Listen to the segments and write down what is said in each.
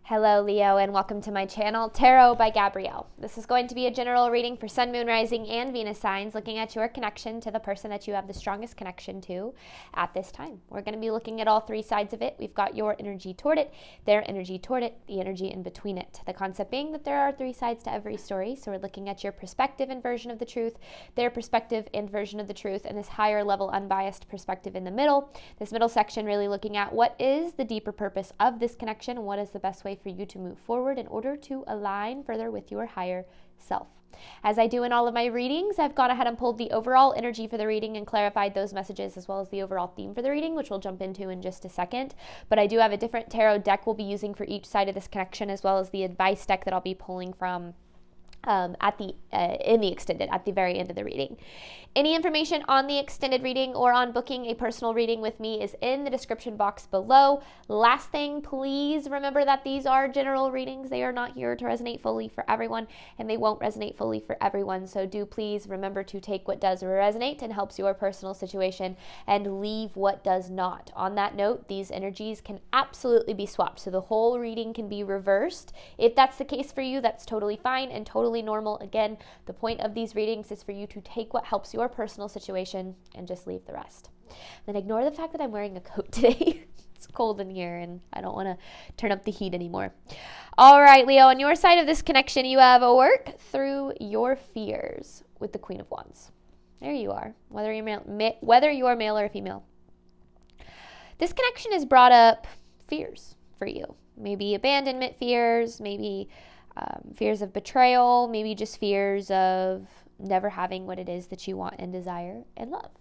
Hello, Leo, and welcome to my channel, Tarot by Gabrielle. This is going to be a general reading for Sun, Moon, Rising, and Venus signs, looking at your connection to the person that you have the strongest connection to at this time. We're going to be looking at all three sides of it. We've got your energy toward it, their energy toward it, the energy in between it. The concept being that there are three sides to every story, so we're looking at your perspective and version of the truth, their perspective and version of the truth, and this higher level unbiased perspective in the middle. This middle section really looking at what is the deeper purpose of this connection and what is the best way for you to move forward in order to align further with your higher self. As I do in all of my readings, I've gone ahead and pulled the overall energy for the reading and clarified those messages as well as the overall theme for the reading, which we'll jump into in just a second. But I do have a different tarot deck we'll be using for each side of this connection, as well as the advice deck that I'll be pulling from in the extended at the very end of the reading. Any information on the extended reading or on booking a personal reading with me is in the description box below. Last thing, please remember that these are general readings. They are not here to resonate fully for everyone, and they won't resonate fully for everyone. So do please remember to take what does resonate and helps your personal situation and leave what does not. On that note, these energies can absolutely be swapped. So the whole reading can be reversed. If that's the case for you, that's totally fine and totally normal. Again, the point of these readings is for you to take what helps your personal situation and just leave the rest. Then ignore the fact that I'm wearing a coat today. It's cold in here and I don't want to turn up the heat anymore. All right, Leo, on your side of this connection, you have a work through your fears with the Queen of Wands. There you are, whether you're male or female. This connection has brought up fears for you. Maybe abandonment fears, maybe fears of betrayal, maybe just fears of never having what it is that you want and desire and love.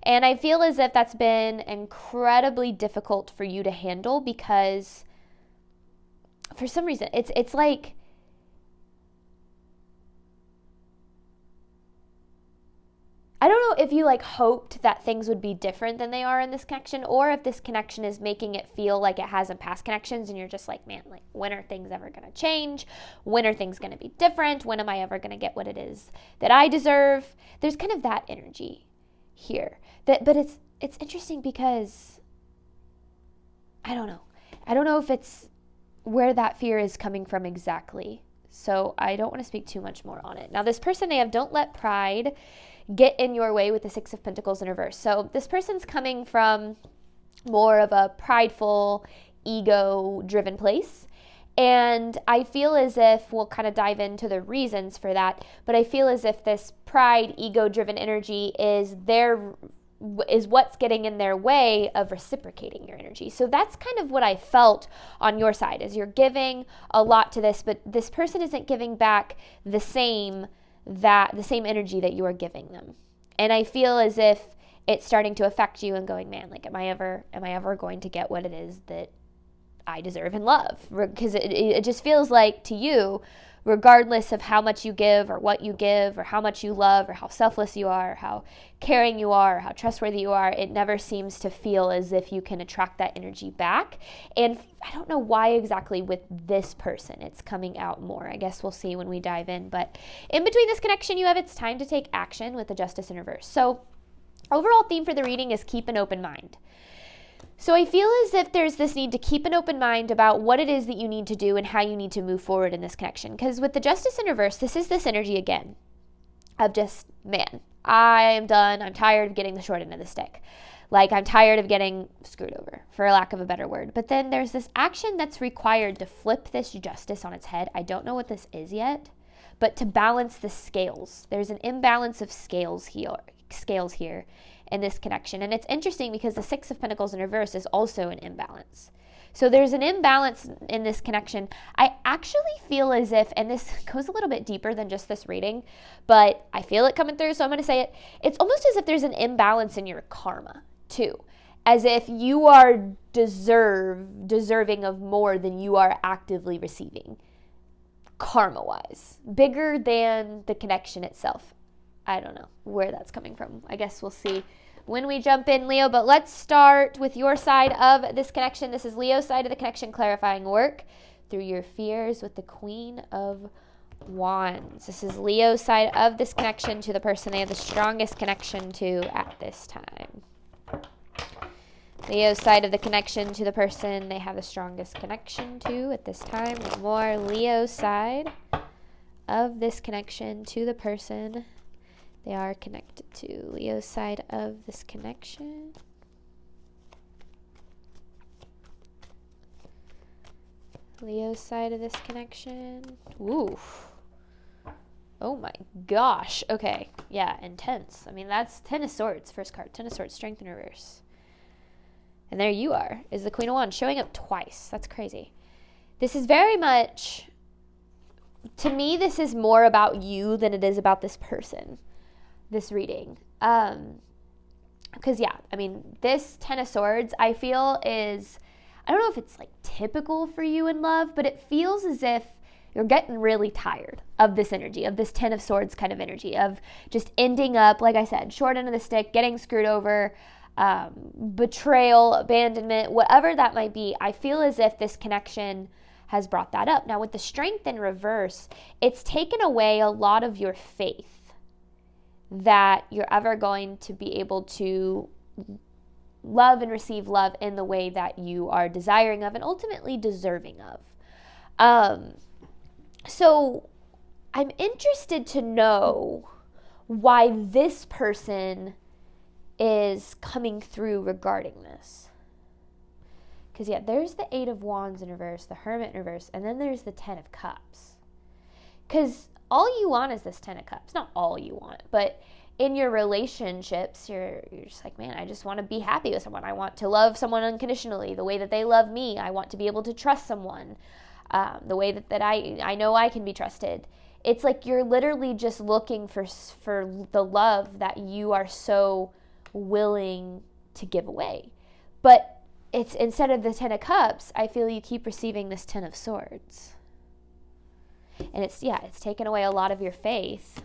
And I feel as if that's been incredibly difficult for you to handle because for some reason it's like I don't know if you hoped that things would be different than they are in this connection, or if this connection is making it feel like it has in past connections and you're just like, man, when are things ever going to change? When are things going to be different? When am I ever going to get what it is that I deserve? There's kind of that energy here. But it's interesting because I don't know. I don't know if it's where that fear is coming from exactly. So I don't want to speak too much more on it. Now, this person they have, don't let pride get in your way with the Six of Pentacles in reverse. So this person's coming from more of a prideful, ego-driven place. And I feel as if, we'll kind of dive into the reasons for that, but I feel as if this pride, ego-driven energy is what's getting in their way of reciprocating your energy. So that's kind of what I felt on your side, is you're giving a lot to this, but this person isn't giving back the same energy that you are giving them. And I feel as if it's starting to affect you and going, man, am I ever going to get what it is that I deserve and love? Because it just feels like to you, regardless of how much you give or what you give or how much you love or how selfless you are or how caring you are or how trustworthy you are, it never seems to feel as if you can attract that energy back. And I don't know why exactly with this person it's coming out more. I guess we'll see when we dive in. But in between this connection you have, it's time to take action with the Justice in reverse. So overall theme for the reading is keep an open mind. So I feel as if there's this need to keep an open mind about what it is that you need to do and how you need to move forward in this connection. Because with the Justice in reverse, this is this energy again of just, man, I'm done. I'm tired of getting the short end of the stick. I'm tired of getting screwed over, for lack of a better word. But then there's this action that's required to flip this justice on its head. I don't know what this is yet, but to balance the scales. There's an imbalance of scales here in this connection. And it's interesting because the Six of Pentacles in reverse is also an imbalance. So there's an imbalance in this connection. I actually feel as if, and this goes a little bit deeper than just this reading, but I feel it coming through, so I'm going to say it. It's almost as if there's an imbalance in your karma too. As if you are deserving of more than you are actively receiving, karma-wise. Bigger than the connection itself. I don't know where that's coming from. I guess we'll see when we jump in, Leo. But let's start with your side of this connection. This is Leo's side of the connection, clarifying work through your fears with the Queen of Wands. This is Leo's side of this connection to the person they have the strongest connection to at this time. Leo's side of the connection to the person they have the strongest connection to at this time. One more. Leo's side of this connection to the person they are connected to. Leo's side of this connection. Leo's side of this connection. Ooh. Oh my gosh. Okay. Yeah, intense. I mean, that's 10 of Swords, first card. 10 of Swords, Strength in reverse. And there you are, is the Queen of Wands, showing up twice. That's crazy. This is very much, to me, this is more about you than it is about this person, this reading. Because, yeah, I mean, this 10 of Swords, I feel is, I don't know if it's like typical for you in love, but it feels as if you're getting really tired of this energy, of this 10 of Swords kind of energy, of just ending up, like I said, short end of the stick, getting screwed over, betrayal, abandonment, whatever that might be. I feel as if this connection has brought that up. Now with the Strength in reverse, it's taken away a lot of your faith that you're ever going to be able to love and receive love in the way that you are desiring of and ultimately deserving of. So I'm interested to know why this person is coming through regarding this. Because, yeah, there's the 8 of Wands in reverse, the Hermit in reverse, and then there's the 10 of Cups. Because all you want is this 10 of Cups. Not all you want, but in your relationships, you're just like, man, I just want to be happy with someone. I want to love someone unconditionally, the way that they love me. I want to be able to trust someone the way that I know I can be trusted. It's like you're literally just looking for the love that you are so willing to give away. But it's instead of the 10 of Cups, I feel you keep receiving this 10 of Swords. And it's taken away a lot of your faith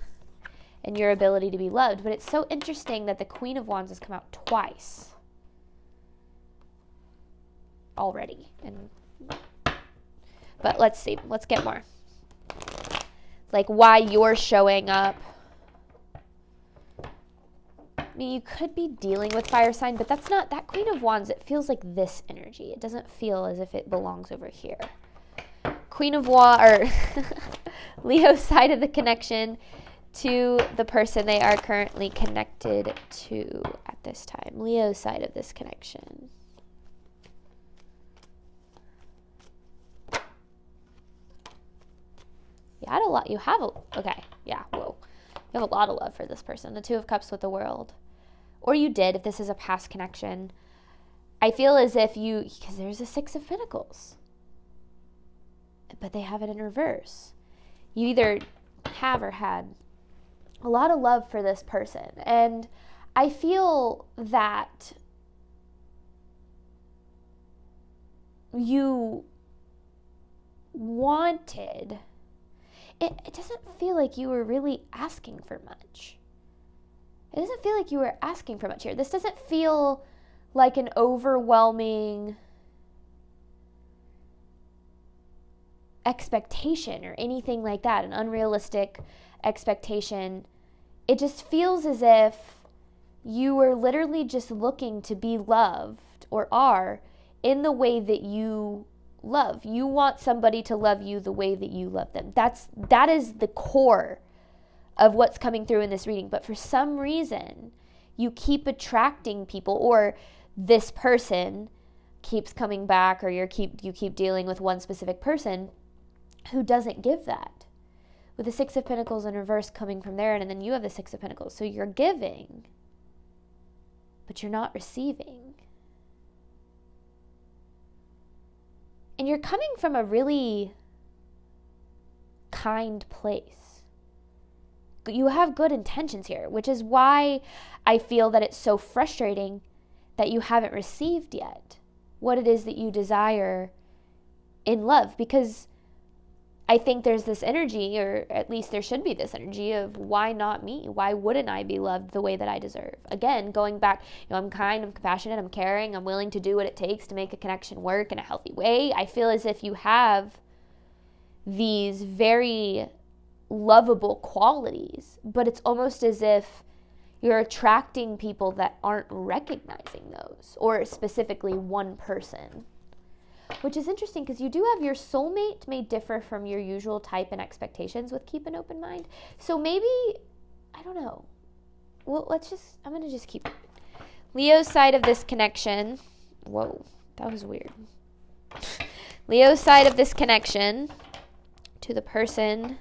and your ability to be loved. But it's so interesting that the Queen of Wands has come out twice already. But let's see. Let's get more. Like why you're showing up. I mean, you could be dealing with fire sign, but that's not, that Queen of Wands, it feels like this energy. It doesn't feel as if it belongs over here. Queen of Wands, or Leo's side of the connection to the person they are currently connected to at this time. Leo's side of this connection. You have a lot of love for this person. The 2 of Cups with the World. Or you did, if this is a past connection. I feel as if because there's a 6 of Pentacles. But they have it in reverse. You either have or had a lot of love for this person. And I feel that you wanted, it doesn't feel like you were really asking for much. It doesn't feel like you were asking for much here. This doesn't feel like an overwhelming expectation or anything like that, an unrealistic expectation. It just feels as if you were literally just looking to be loved, or are, in the way that you love. You want somebody to love you the way that you love them. That is the core of what's coming through in this reading. But for some reason, you keep attracting people, or this person keeps coming back, or you keep dealing with one specific person who doesn't give that. With the 6 of Pentacles in reverse coming from there, and then you have the 6 of Pentacles. So you're giving, but you're not receiving. And you're coming from a really kind place. You have good intentions here, which is why I feel that it's so frustrating that you haven't received yet what it is that you desire in love. Because I think there's this energy, or at least there should be this energy of, why not me? Why wouldn't I be loved the way that I deserve? Again, going back, I'm kind, I'm compassionate, I'm caring, I'm willing to do what it takes to make a connection work in a healthy way. I feel as if you have these very lovable qualities, but it's almost as if You're attracting people that aren't recognizing those, or specifically one person. Which is interesting because you do have your soulmate may differ from your usual type and expectations with keep an open mind. So maybe, I don't know. Well, I'm going to just keep Leo's side of this connection. Whoa, that was weird. Leo's side of this connection to the person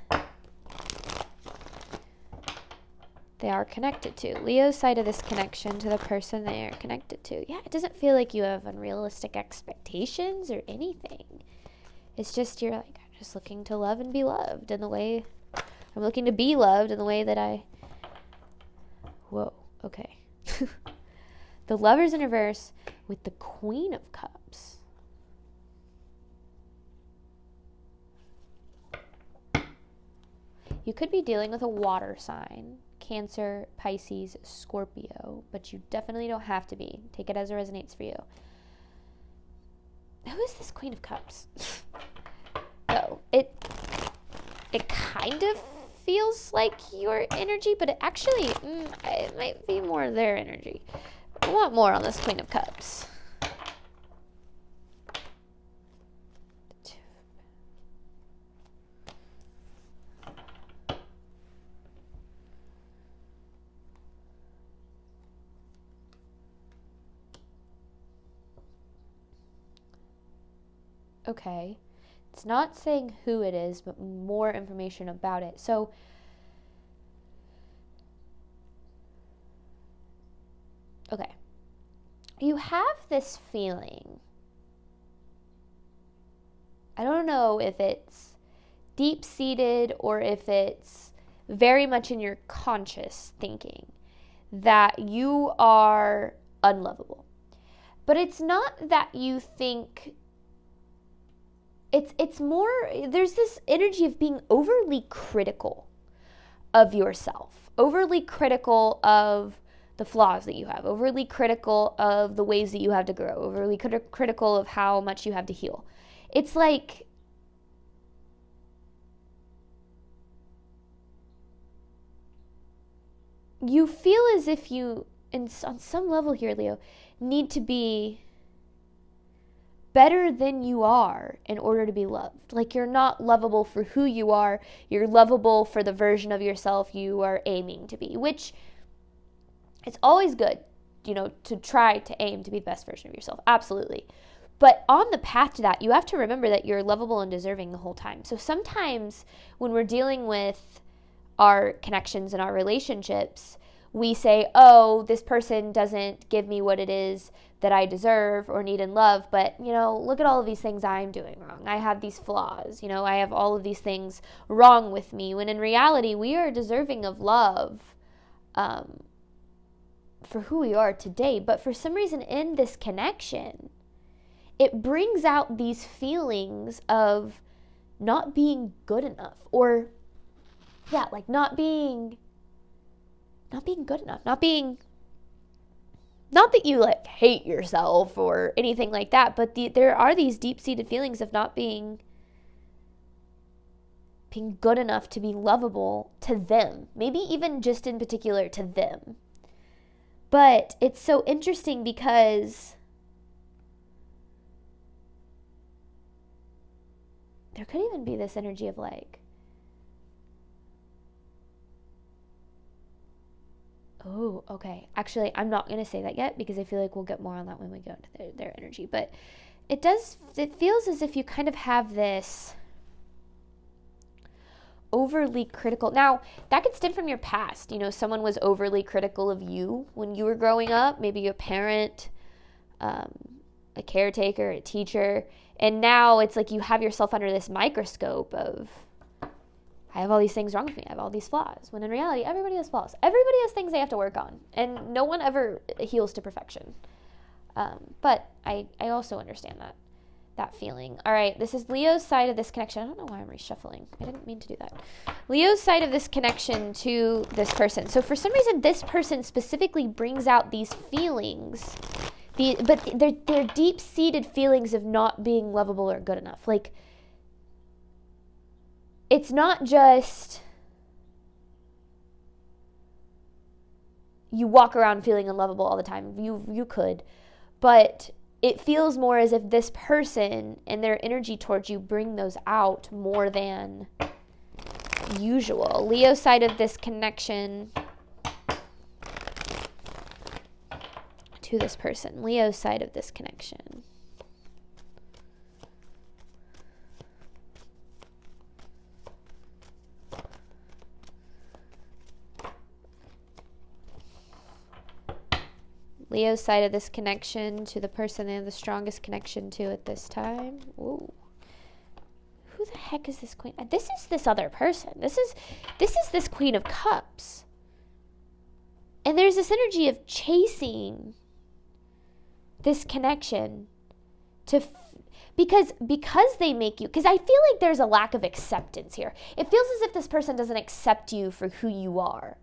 they are connected to. Leo's side of this connection to the person they are connected to. Yeah, it doesn't feel like you have unrealistic expectations or anything. It's just you're like, I'm just looking to love and be loved in the way I'm looking to be loved in the way that I. Whoa, okay. The Lovers in reverse with the Queen of Cups. You could be dealing with a water sign. Cancer, Pisces, Scorpio, but you definitely don't have to be. Take it as it resonates for you. Who is this Queen of Cups? Oh, it kind of feels like your energy, but it actually, it might be more their energy. I want more on this Queen of Cups. Okay. It's not saying who it is, but more information about it. So, okay. You have this feeling. I don't know if it's deep-seated or if it's very much in your conscious thinking that you are unlovable. But it's not that you think. It's more, there's this energy of being overly critical of yourself, overly critical of the flaws that you have, overly critical of the ways that you have to grow, overly critical of how much you have to heal. It's like you feel as if you, on some level here, Leo, need to be better than you are in order to be loved. Like you're not lovable for who you are. You're lovable for the version of yourself you are aiming to be, which it's always good, to try to aim to be the best version of yourself. Absolutely. But on the path to that, you have to remember that you're lovable and deserving the whole time. So sometimes when we're dealing with our connections and our relationships, we say, oh, this person doesn't give me what it is that I deserve or need in love, but, look at all of these things I'm doing wrong. I have these flaws, I have all of these things wrong with me, when in reality, we are deserving of love for who we are today. But for some reason in this connection, it brings out these feelings of not being good enough, or, like not being good enough, not that you like hate yourself or anything like that, but there are these deep-seated feelings of not being good enough to be lovable to them, maybe even just in particular to them. But it's so interesting because there could even be this energy of like, oh, okay. Actually, I'm not going to say that yet because I feel like we'll get more on that when we go into their energy. But it feels as if you kind of have this overly critical. Now, that could stem from your past. Someone was overly critical of you when you were growing up, maybe a parent, a caretaker, a teacher. And now it's like you have yourself under this microscope of, I have all these things wrong with me. I have all these flaws. When in reality, everybody has flaws. Everybody has things they have to work on. And no one ever heals to perfection. But I also understand that feeling. All right, this is Leo's side of this connection. I don't know why I'm reshuffling. I didn't mean to do that. Leo's side of this connection to this person. So for some reason, this person specifically brings out these feelings. But they're deep-seated feelings of not being lovable or good enough. Like, it's not just you walk around feeling unlovable all the time. You could. But it feels more as if this person and their energy towards you bring those out more than usual. Leo side of this connection to this person. Leo side of this connection. Leo's side of this connection to the person they have the strongest connection to at this time. Ooh. Who the heck is this queen? This is this other person. This is this Queen of Cups. And there's this energy of chasing this connection to because they make you, because I feel like there's a lack of acceptance here. It feels as if this person doesn't accept you for who you are.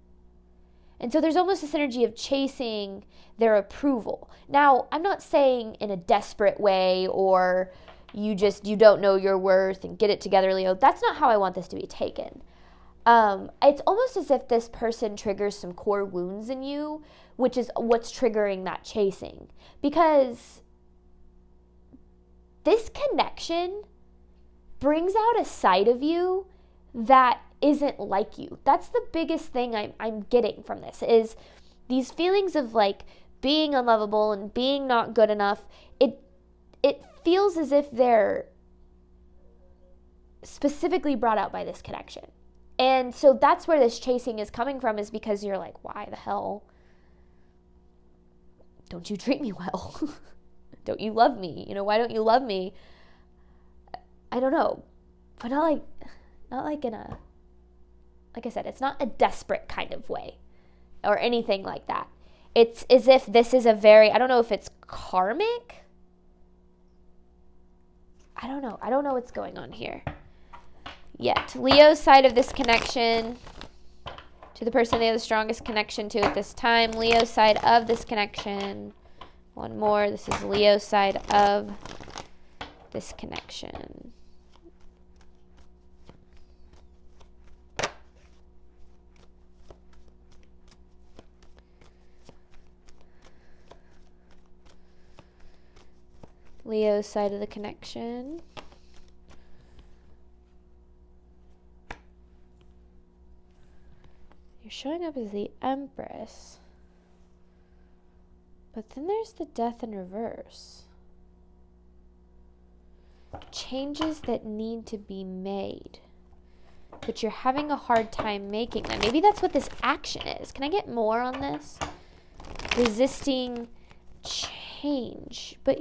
And so there's almost this energy of chasing their approval. Now, I'm not saying in a desperate way or you don't know your worth and get it together, Leo. That's not how I want this to be taken. It's almost as if this person triggers some core wounds in you, which is what's triggering that chasing. Because this connection brings out a side of you that isn't like you. That's the biggest thing I'm getting from this, is these feelings of like being unlovable and being not good enough. It feels as if they're specifically brought out by this connection. And so that's where this chasing is coming from, is because you're like, why the hell don't you treat me well? Don't you love me? Why don't you love me? I don't know. But not like in a, like I said, it's not a desperate kind of way or anything like that. It's as if this is a very, I don't know if it's karmic. I don't know. I don't know what's going on here yet. Leo's side of this connection to the person they have the strongest connection to at this time. Leo's side of this connection. One more. This is Leo's side of this connection. Leo's side of the connection. You're showing up as the Empress. But then there's the Death in reverse. Changes that need to be made. But you're having a hard time making them. Maybe that's what this action is. Can I get more on this? Resisting change. But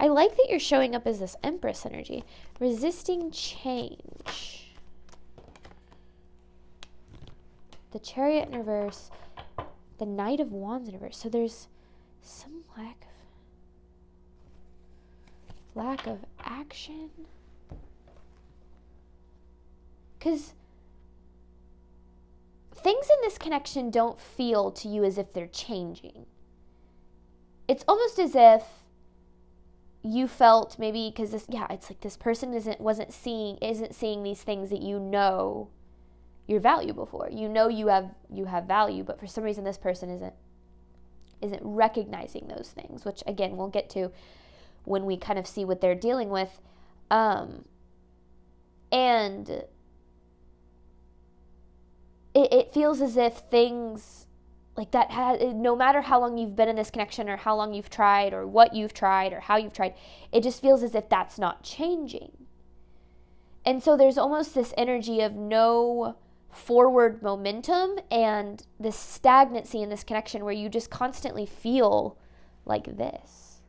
I like that you're showing up as this Empress energy. Resisting change. The Chariot in reverse. The Knight of Wands in reverse. So there's some lack of action. Because things in this connection don't feel to you as if they're changing. It's almost as if you felt maybe, because it's like this person isn't seeing these things that you're valuable for. You have value, but for some reason this person isn't recognizing those things, which again we'll get to when we kind of see what they're dealing with. And it feels as if things like that, no matter how long you've been in this connection or how long you've tried or what you've tried or how you've tried, it just feels as if that's not changing. And so there's almost this energy of no forward momentum and this stagnancy in this connection where you just constantly feel like this.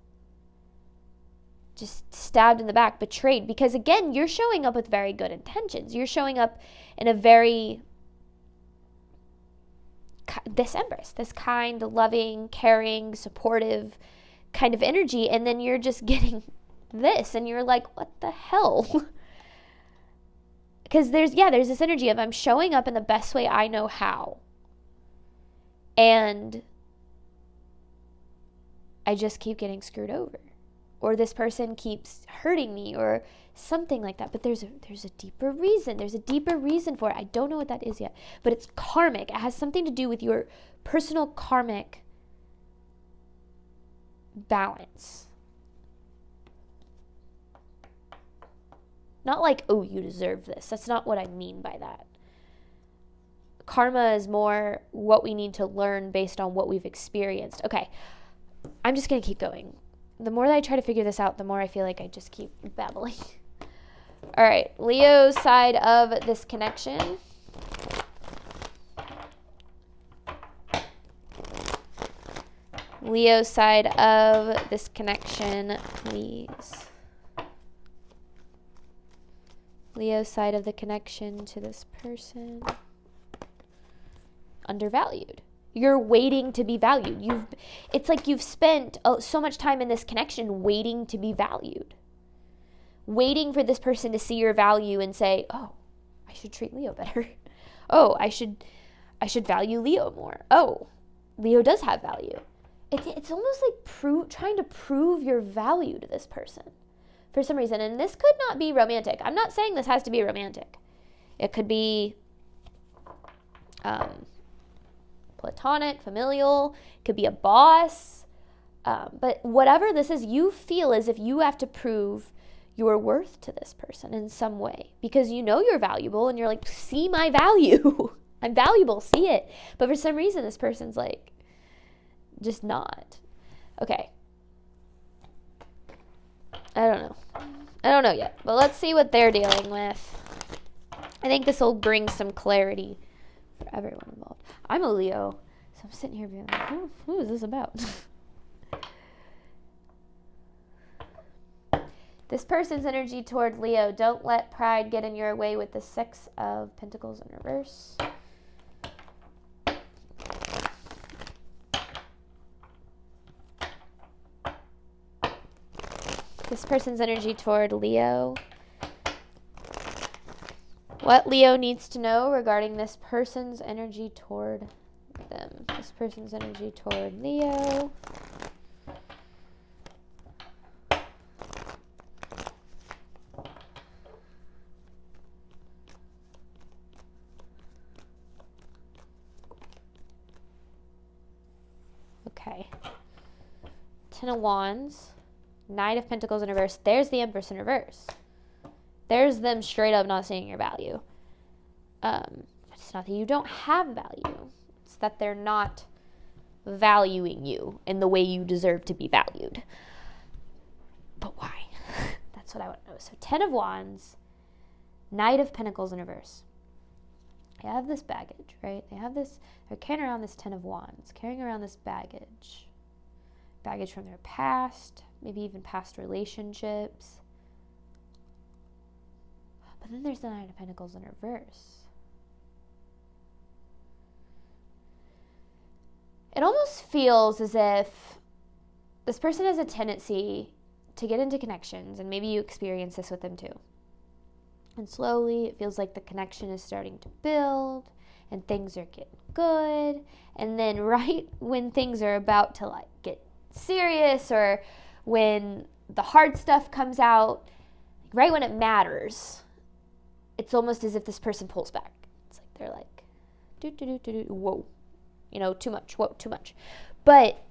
Just stabbed in the back, betrayed. Because again, you're showing up with very good intentions. You're showing up in a very, this Empress, this kind, loving, caring, supportive kind of energy. And then you're just getting this and you're like, what the hell? Because there's this energy of I'm showing up in the best way I know how. And I just keep getting screwed over. or this person keeps hurting me, or something like that. But there's a deeper reason. There's a deeper reason for it. I don't know what that is yet, but it's karmic. It has something to do with your personal karmic balance. Not like, oh, you deserve this. That's not what I mean by that. Karma is more what we need to learn based on what we've experienced. Okay, I'm just going to keep going. The more that I try to figure this out, the more I feel like I just keep babbling. All right, Leo's side of this connection. Leo's side of this connection, please. Leo's side of the connection to this person. Undervalued. You're waiting to be valued. It's like you've spent so much time in this connection waiting to be valued. Waiting for this person to see your value and say, oh, I should treat Leo better. Oh, I should value Leo more. Oh, Leo does have value. It's almost like trying to prove your value to this person for some reason. And this could not be romantic. I'm not saying this has to be romantic. It could be platonic, familial. It could be a boss. But whatever this is, you feel as if you have to prove your worth to this person in some way because you know you're valuable and you're like, see my value. I'm valuable, see it. But for some reason, this person's like, just not. Okay. I don't know yet, but let's see what they're dealing with. I think this will bring some clarity for everyone involved. I'm a Leo, so I'm sitting here being like, who is this about? This person's energy toward Leo. Don't let pride get in your way with the Six of Pentacles in reverse. This person's energy toward Leo. What Leo needs to know regarding this person's energy toward them. This person's energy toward Leo. Okay. Ten of Wands. Knight of Pentacles in reverse. There's the Empress in reverse. There's them straight up not seeing your value. It's not that you don't have value. It's that they're not valuing you in the way you deserve to be valued. But why? That's what I want to know. So 10 of Wands, Knight of Pentacles in reverse. They have this baggage, right? They're carrying around this 10 of Wands, carrying around this baggage. Baggage from their past, maybe even past relationships. But then there's the Nine of Pentacles in reverse. It almost feels as if this person has a tendency to get into connections, and maybe you experience this with them too. And slowly it feels like the connection is starting to build and things are getting good. And then right when things are about to get serious, or when the hard stuff comes out, right when it matters, it's almost as if this person pulls back. It's like they're like, whoa, too much, whoa, too much. But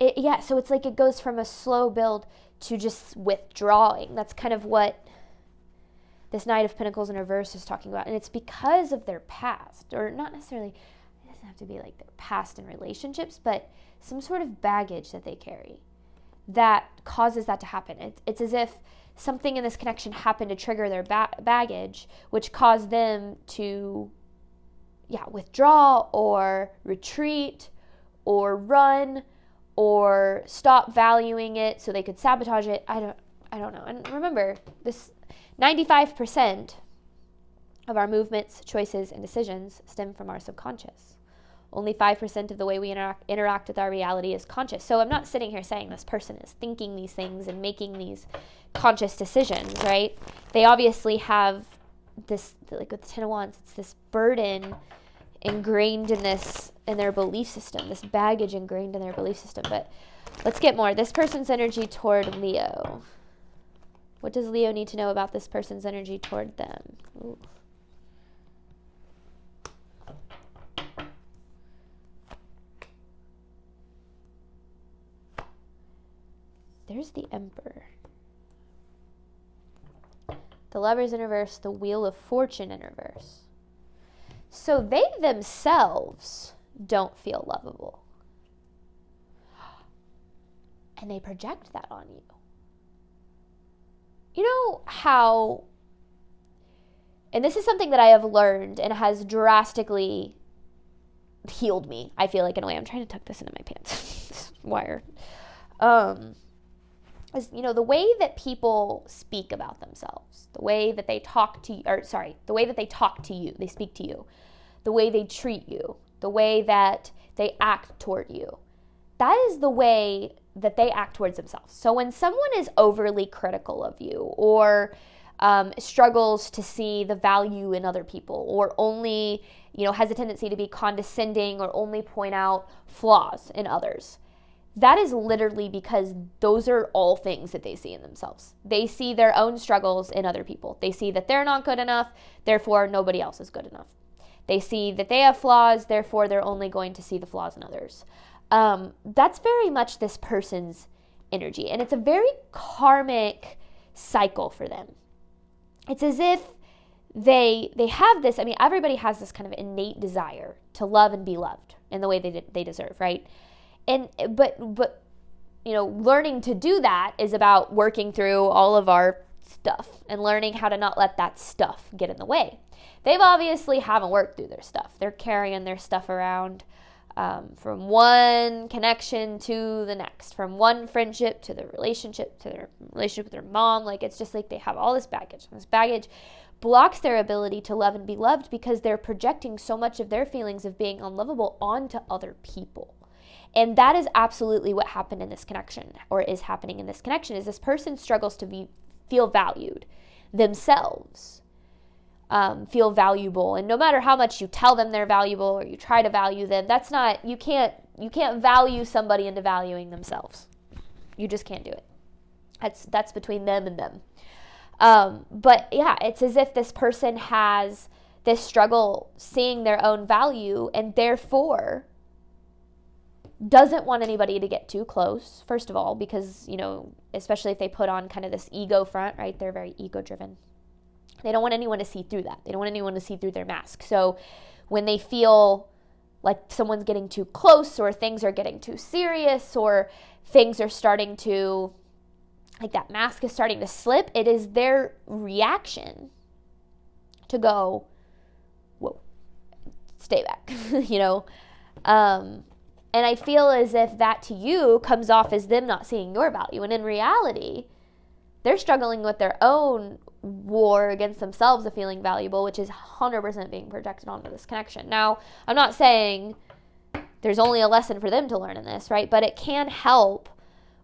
so it's like it goes from a slow build to just withdrawing. That's kind of what this Knight of Pentacles in reverse is talking about. And it's because of their past, or not necessarily, it doesn't have to be like their past in relationships, but some sort of baggage that they carry that causes that to happen. It's as if something in this connection happened to trigger their baggage, which caused them to withdraw or retreat or run or stop valuing it so they could sabotage it. I don't know. And remember, this 95% of our movements, choices, and decisions stem from our subconscious. Only 5% of the way we interact with our reality is conscious. So I'm not sitting here saying this person is thinking these things and making these conscious decisions, right? They obviously have this, like with the Ten of Wands, it's this burden ingrained in their belief system, this baggage ingrained in their belief system. But let's get more. This person's energy toward Leo. What does Leo need to know about this person's energy toward them? Ooh. There's the Emperor. The Lovers in reverse, the Wheel of Fortune in reverse. So they themselves don't feel lovable. And they project that on you. You know how, and this is something that I have learned and has drastically healed me, I feel like, in a way. I'm trying to tuck this into my pants. This wire. Is, the way that people speak about themselves, the way that they talk to you, the way that they talk to you, they speak to you, the way they treat you, the way that they act toward you, that is the way that they act towards themselves. So when someone is overly critical of you or struggles to see the value in other people or only, has a tendency to be condescending or only point out flaws in others, that is literally because those are all things that they see in themselves. They see their own struggles in other people. They see that they're not good enough, therefore nobody else is good enough. They see that they have flaws, therefore they're only going to see the flaws in others. That's very much this person's energy, and it's a very karmic cycle for them. It's as if they have this, everybody has this kind of innate desire to love and be loved in the way they deserve, right? But learning to do that is about working through all of our stuff and learning how to not let that stuff get in the way. They've obviously haven't worked through their stuff. They're carrying their stuff around from one connection to the next, from one friendship to the relationship to their relationship with their mom. Like, it's just like they have all this baggage. And this baggage blocks their ability to love and be loved because they're projecting so much of their feelings of being unlovable onto other people. And that is absolutely what happened in this connection, or is happening in this connection, is this person struggles to feel valued themselves, feel valuable. And no matter how much you tell them they're valuable or you try to value them, you can't value somebody into valuing themselves. You just can't do it. That's between them and them. But yeah, it's as if this person has this struggle seeing their own value and therefore doesn't want anybody to get too close, first of all, because, especially if they put on kind of this ego front, right? They're very ego-driven. They don't want anyone to see through that. They don't want anyone to see through their mask. So when they feel like someone's getting too close or things are getting too serious or things are starting to, like that mask is starting to slip, it is their reaction to go, whoa, stay back, And I feel as if that to you comes off as them not seeing your value. And in reality, they're struggling with their own war against themselves of feeling valuable, which is 100% being projected onto this connection. Now, I'm not saying there's only a lesson for them to learn in this, right? But it can help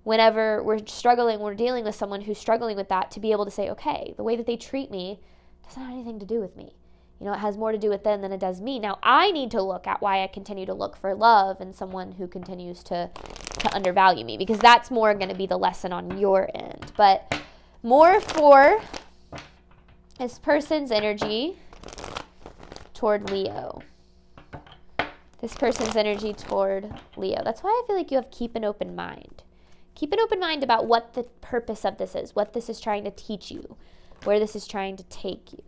whenever we're dealing with someone who's struggling with that, to be able to say, okay, the way that they treat me doesn't have anything to do with me. It has more to do with them than it does me. Now, I need to look at why I continue to look for love in someone who continues to undervalue me, because that's more going to be the lesson on your end. But more for this person's energy toward Leo. This person's energy toward Leo. That's why I feel like you have keep an open mind. Keep an open mind about what the purpose of this is, what this is trying to teach you, where this is trying to take you.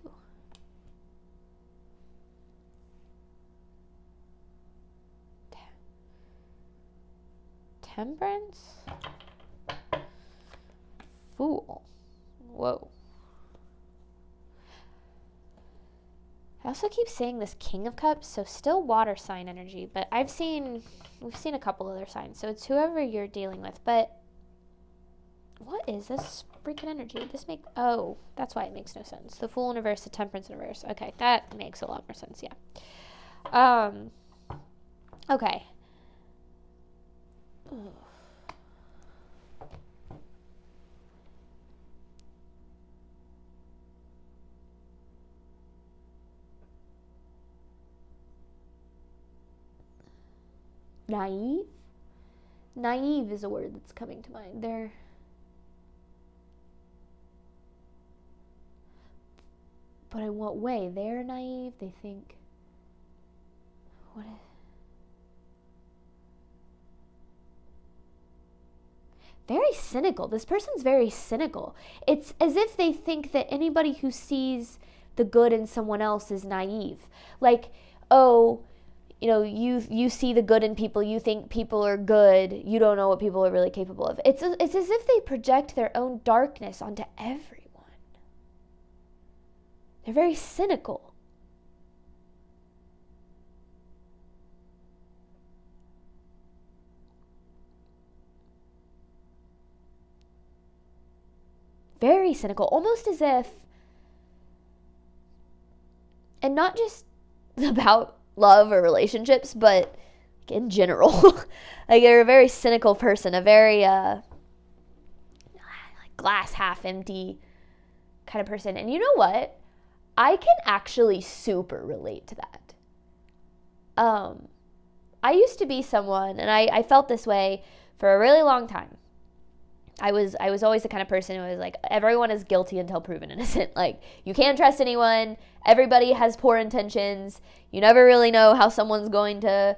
Temperance? Fool. Whoa. I also keep saying this King of Cups, so still water sign energy, but we've seen a couple other signs, so it's whoever you're dealing with. But what is this freaking energy? That's why it makes no sense. The Fool in reverse, the Temperance in reverse. Okay, that makes a lot more sense, yeah. Okay. Ugh. naive. Naive is a word that's coming to mind. But in what way? They're naive. They think, what is... Very cynical. This person's very cynical. It's as if they think that anybody who sees the good in someone else is naive. Like, oh, you see the good in people, you think people are good, you don't know what people are really capable of. It's as if they project their own darkness onto everyone. They're very cynical. Very cynical, almost as if, and not just about love or relationships, but in general, like they're a very cynical person, a very like glass half empty kind of person. And you know what? I can actually super relate to that. I used to be someone, and I felt this way for a really long time. I was always the kind of person who was like, everyone is guilty until proven innocent. Like, you can't trust anyone. Everybody has poor intentions. You never really know how someone's going to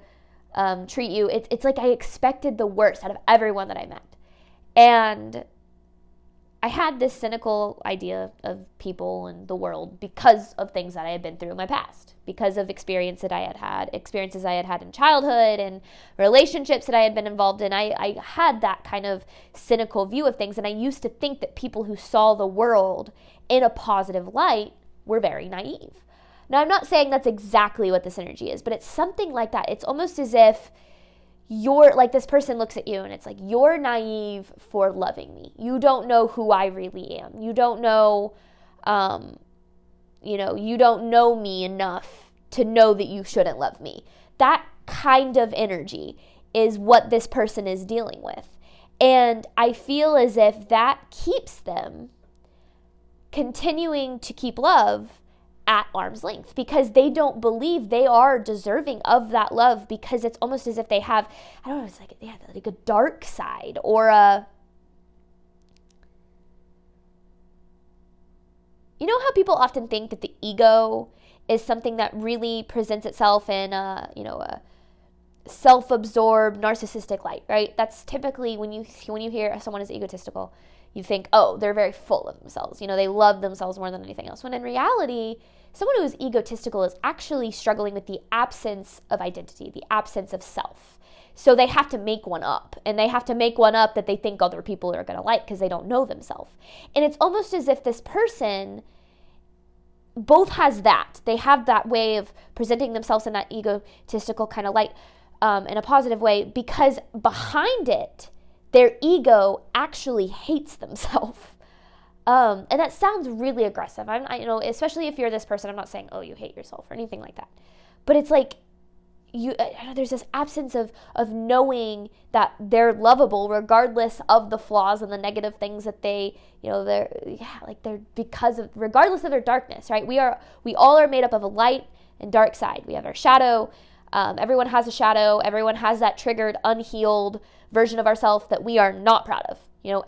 treat you. It's like I expected the worst out of everyone that I met. And I had this cynical idea of people and the world because of things that I had been through in my past, because of experiences I had had in childhood and relationships that I had been involved in. I had that kind of cynical view of things, and I used to think that people who saw the world in a positive light were very naive. Now, I'm not saying that's exactly what this energy is, but it's something like that. It's almost as if you're like, this person looks at you and it's like, you're naive for loving me. You don't know who I really am. You don't know, you don't know me enough to know that you shouldn't love me. That kind of energy is what this person is dealing with. And I feel as if that keeps them continuing to keep love at arm's length, because they don't believe they are deserving of that love, because it's almost as if they have, I don't know, it's like, yeah, like a dark side, or a, you know how people often think that the ego is something that really presents itself in a self-absorbed narcissistic light, right? That's typically when you hear someone is egotistical, you think, oh, they're very full of themselves. They love themselves more than anything else. When in reality, someone who is egotistical is actually struggling with the absence of identity, the absence of self. So they have to make one up, and they have to make one up that they think other people are going to like because they don't know themselves. And it's almost as if this person both has that. They have that way of presenting themselves in that egotistical kind of light in a positive way, because behind it, their ego actually hates themselves. And that sounds really aggressive. Especially if you're this person, I'm not saying, oh, you hate yourself or anything like that. But it's like, there's this absence of knowing that they're lovable regardless of the flaws and the negative things that regardless of their darkness, right? We all are made up of a light and dark side. We have our shadow. Everyone has a shadow. Everyone has that triggered, unhealed version of ourselves that we are not proud of.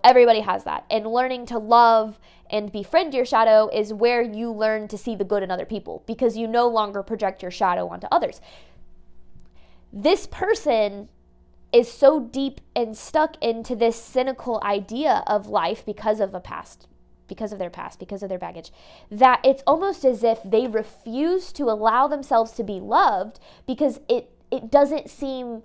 Everybody has that. And learning to love and befriend your shadow is where you learn to see the good in other people, because you no longer project your shadow onto others. This person is so deep and stuck into this cynical idea of life because of their past, because of their baggage, that it's almost as if they refuse to allow themselves to be loved, because it doesn't seem,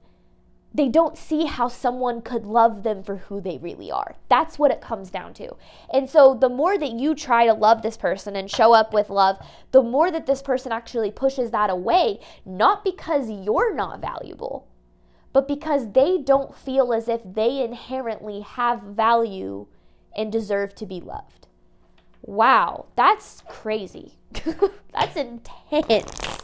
they don't see how someone could love them for who they really are. That's what it comes down to. And so the more that you try to love this person and show up with love, the more that this person actually pushes that away, not because you're not valuable, but because they don't feel as if they inherently have value and deserve to be loved. Wow, that's crazy. That's intense.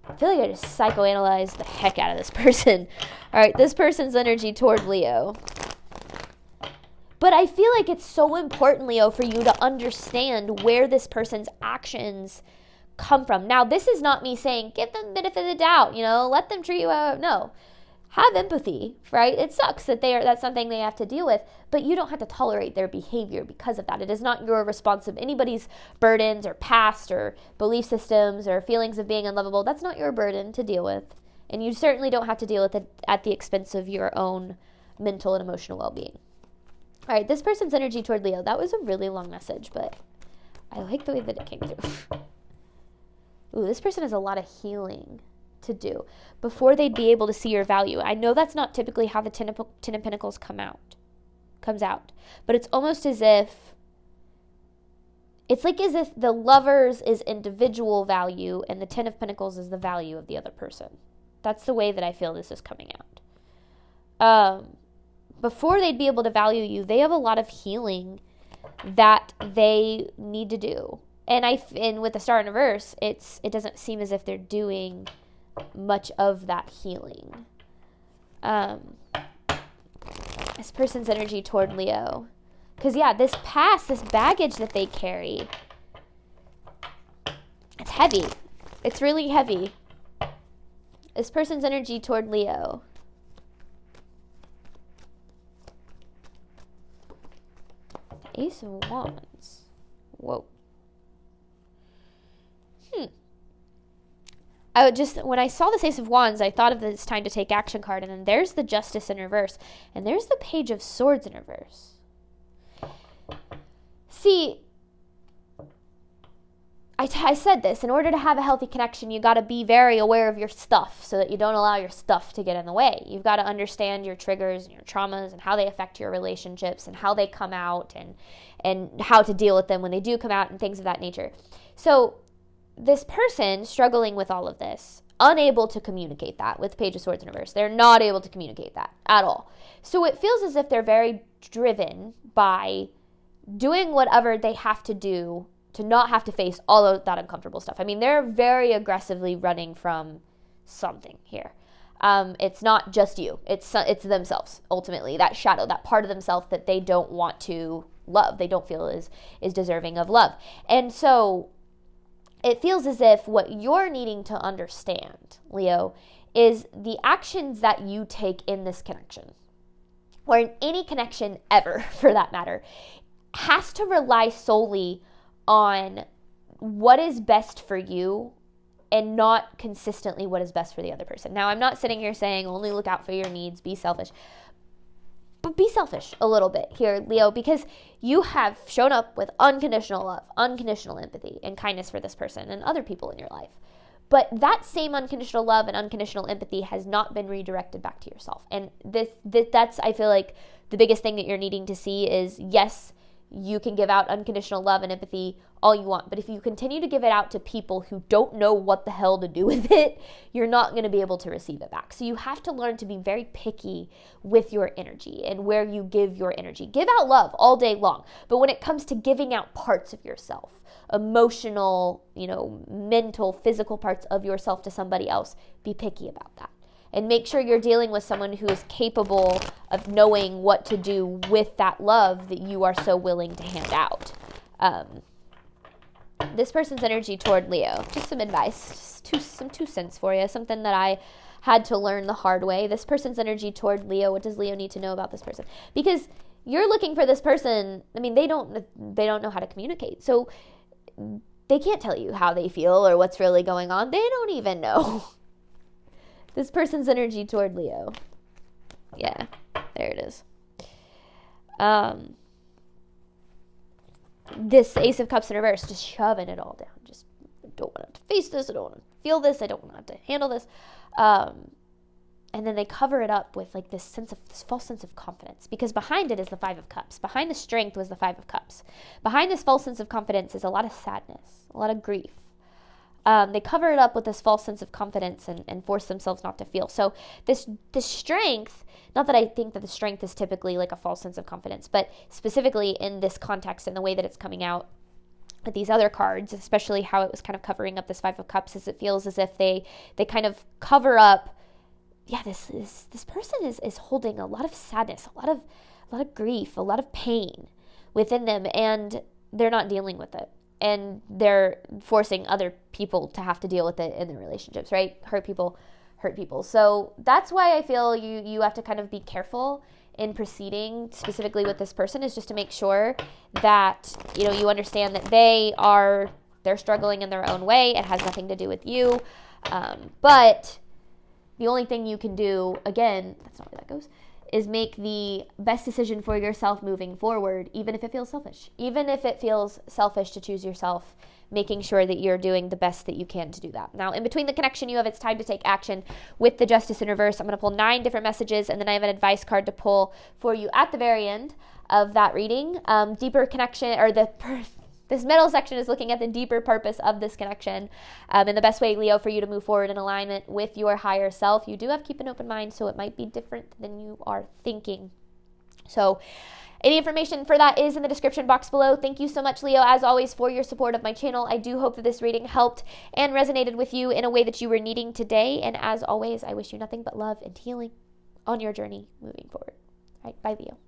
I feel like I just psychoanalyzed the heck out of this person. All right, this person's energy toward Leo. But I feel like it's so important, Leo, for you to understand where this person's actions come from. Now, this is not me saying give them the benefit of the doubt, let them treat you out. No. Have empathy, right? It sucks that that's something they have to deal with, but you don't have to tolerate their behavior because of that. It is not your responsibility. Anybody's burdens or past or belief systems or feelings of being unlovable, that's not your burden to deal with. And you certainly don't have to deal with it at the expense of your own mental and emotional well-being. All right, this person's energy toward Leo. That was a really long message, but I like the way that it came through. Ooh, this person has a lot of healing to do before they'd be able to see your value. I know that's not typically how the Ten of Pentacles comes out, but it's almost as if it's like as if the Lovers is individual value and the Ten of Pentacles is the value of the other person. That's the way that I feel this is coming out. Before they'd be able to value you, they have a lot of healing that they need to do. And with the Star in reverse, it doesn't seem as if they're doing much of that healing. This person's energy toward Leo. Because, this baggage that they carry, it's heavy. It's really heavy. This person's energy toward Leo. The Ace of Wands. Whoa. When I saw this Ace of Wands, I thought of this time to take action card, and then there's the Justice in reverse, and there's the Page of Swords in reverse. See, I said this, in order to have a healthy connection, you got to be very aware of your stuff so that you don't allow your stuff to get in the way. You've got to understand your triggers and your traumas and how they affect your relationships and how they come out and how to deal with them when they do come out and things of that nature. So this person struggling with all of this, unable to communicate that with Page of Swords in reverse. They're not able to communicate that at all. So it feels as if they're very driven by doing whatever they have to do to not have to face all of that uncomfortable stuff. I mean, they're very aggressively running from something here. It's not just you. It's themselves, ultimately. That shadow, that part of themselves that they don't want to love. They don't feel is deserving of love. And so it feels as if what you're needing to understand, Leo, is the actions that you take in this connection, or in any connection ever, for that matter, has to rely solely on what is best for you and not consistently what is best for the other person. Now, I'm not sitting here saying only look out for your needs, be selfish. But be selfish a little bit here, Leo, because you have shown up with unconditional love, unconditional empathy, and kindness for this person and other people in your life. But that same unconditional love and unconditional empathy has not been redirected back to yourself. And that's, I feel like, the biggest thing that you're needing to see is, yes, you can give out unconditional love and empathy all you want, but if you continue to give it out to people who don't know what the hell to do with it, you're not going to be able to receive it back. So you have to learn to be very picky with your energy and where you give your energy. Give out love all day long, but when it comes to giving out parts of yourself, emotional, mental, physical parts of yourself to somebody else, be picky about that. And make sure you're dealing with someone who is capable of knowing what to do with that love that you are so willing to hand out. This person's energy toward Leo. Just some advice, some 2 cents for you, something that I had to learn the hard way. This person's energy toward Leo. What does Leo need to know about this person? Because you're looking for this person. I mean, they don't know how to communicate. So they can't tell you how they feel or what's really going on. They don't even know. This person's energy toward Leo. Yeah, there it is. This Ace of Cups in reverse, just shoving it all down. Just, I don't want to face this. I don't want to feel this. I don't want to handle this. And then they cover it up with like this false sense of confidence, because behind it is the Five of Cups. Behind the strength was the Five of Cups. Behind this false sense of confidence is a lot of sadness, a lot of grief. They cover it up with this false sense of confidence and force themselves not to feel. So this strength, not that I think that the strength is typically like a false sense of confidence, but specifically in this context and the way that it's coming out with these other cards, especially how it was kind of covering up this Five of Cups, is it feels as if they kind of cover up, this person is holding a lot of sadness, a lot of grief, a lot of pain within them, and they're not dealing with it. and they're forcing other people to have to deal with it in their relationships, right? Hurt people hurt people. So that's why I feel you have to kind of be careful in proceeding specifically with this person, is just to make sure that, you understand that they're struggling in their own way. It has nothing to do with you. But the only thing you can do, again, that's not where that goes, is make the best decision for yourself moving forward, even if it feels selfish. Even if it feels selfish to choose yourself, making sure that you're doing the best that you can to do that. Now, in between the connection you have, it's time to take action with the Justice in Reverse. I'm going to pull 9 different messages, and then I have an advice card to pull for you at the very end of that reading. Deeper connection, or this middle section is looking at the deeper purpose of this connection, and the best way, Leo, for you to move forward in alignment with your higher self. You do have to keep an open mind, so it might be different than you are thinking. So any information for that is in the description box below. Thank you so much, Leo, as always, for your support of my channel. I do hope that this reading helped and resonated with you in a way that you were needing today. And as always, I wish you nothing but love and healing on your journey moving forward. All right, bye, Leo.